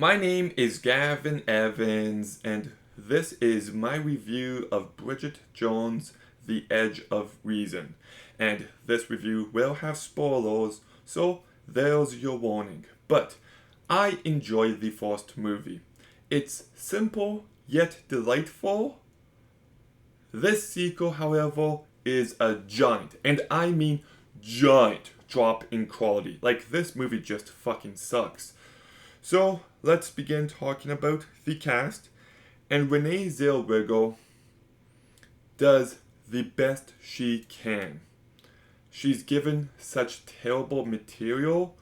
My name is Gavin Evans, and this is my review of Bridget Jones' The Edge of Reason. And this review will have spoilers, so there's your warning. But I enjoy the first movie. It's simple yet delightful. This sequel, however, is a giant, and I mean giant, drop in quality. Like, this movie just fucking sucks. So, let's begin talking about the cast. And Renee Zellweger does the best she can. She's given such terrible material,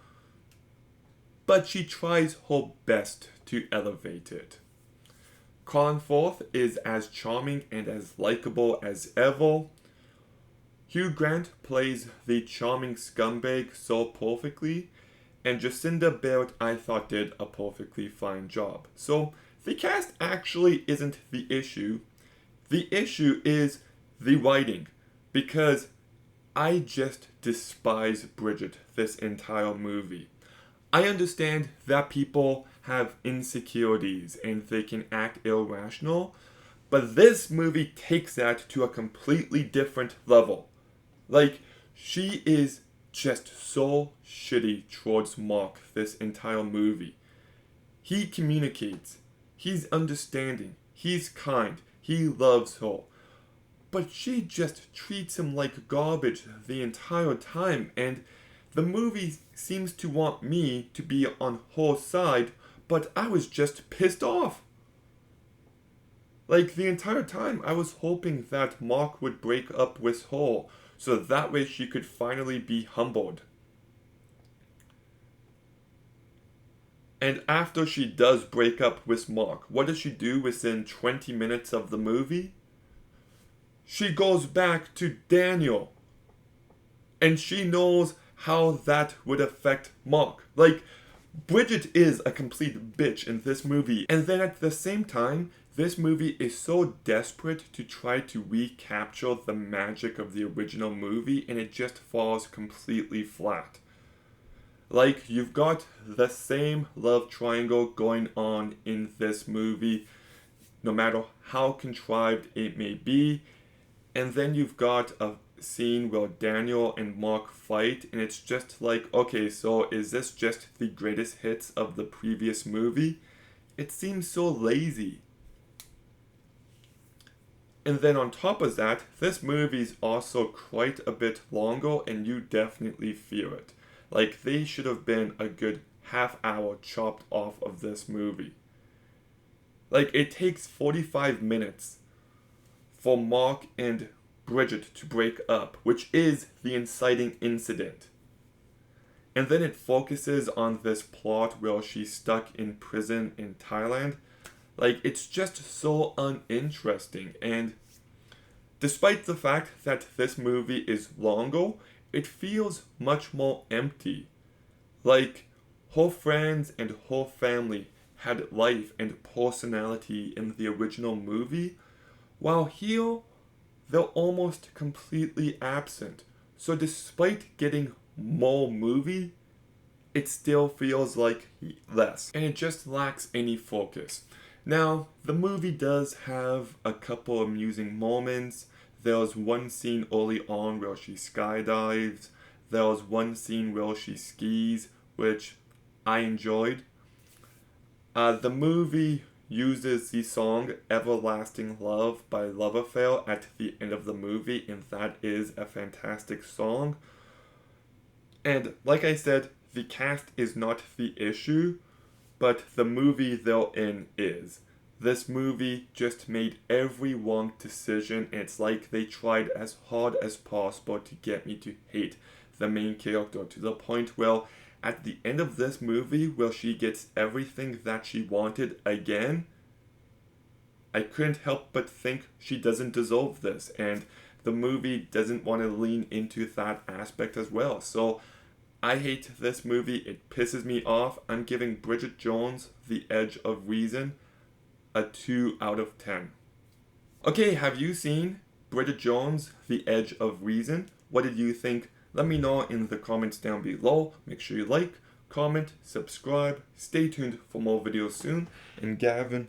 but she tries her best to elevate it. Colin Firth is as charming and as likable as ever. Hugh Grant plays the charming scumbag so perfectly, and Jacinda Barrett I thought did a perfectly fine job. So the cast actually isn't the issue. The issue is the writing, because I just despise Bridget this entire movie. I understand that people have insecurities and they can act irrational, but this movie takes that to a completely different level. Like, she is just so shitty towards Mark this entire movie. He communicates, he's understanding, he's kind, he loves her. But she just treats him like garbage the entire time, and the movie seems to want me to be on her side, but I was just pissed off. Like, the entire time I was hoping that Mark would break up with her, so that way she could finally be humbled. And after she does break up with Mark, what does she do within 20 minutes of the movie? She goes back to Daniel. And she knows how that would affect Mark. Like, Bridget is a complete bitch in this movie. And then at the same time, this movie is so desperate to try to recapture the magic of the original movie, and it just falls completely flat. Like, you've got the same love triangle going on in this movie, no matter how contrived it may be. And then you've got a scene where Daniel and Mark fight, and it's just like, okay, so is this just the greatest hits of the previous movie? It seems so lazy. And then on top of that, this movie's also quite a bit longer, and you definitely feel it. Like, they should have been a good half hour chopped off of this movie. Like, it takes 45 minutes for Mark and Bridget to break up, which is the inciting incident. And then it focuses on this plot where she's stuck in prison in Thailand. Like, it's just so uninteresting. And despite the fact that this movie is longer, it feels much more empty. Like, her friends and her family had life and personality in the original movie, while here, they're almost completely absent. So despite getting more movie, it still feels like less. And it just lacks any focus. Now, the movie does have a couple amusing moments. There's one scene early on where she skydives. There's one scene where she skis, which I enjoyed. The movie uses the song Everlasting Love by Love Affair at the end of the movie, and that is a fantastic song. And like I said, the cast is not the issue, but the movie they're in is. This movie just made every wrong decision, and it's like they tried as hard as possible to get me to hate the main character, to the point where at the end of this movie, where she gets everything that she wanted again, I couldn't help but think she doesn't deserve this, and the movie doesn't want to lean into that aspect as well. So I hate this movie. It pisses me off. I'm giving Bridget Jones The Edge of Reason a 2 out of 10. Okay, have you seen Bridget Jones The Edge of Reason? What did you think? Let me know in the comments down below. Make sure you like, comment, subscribe, stay tuned for more videos soon, and Gavin,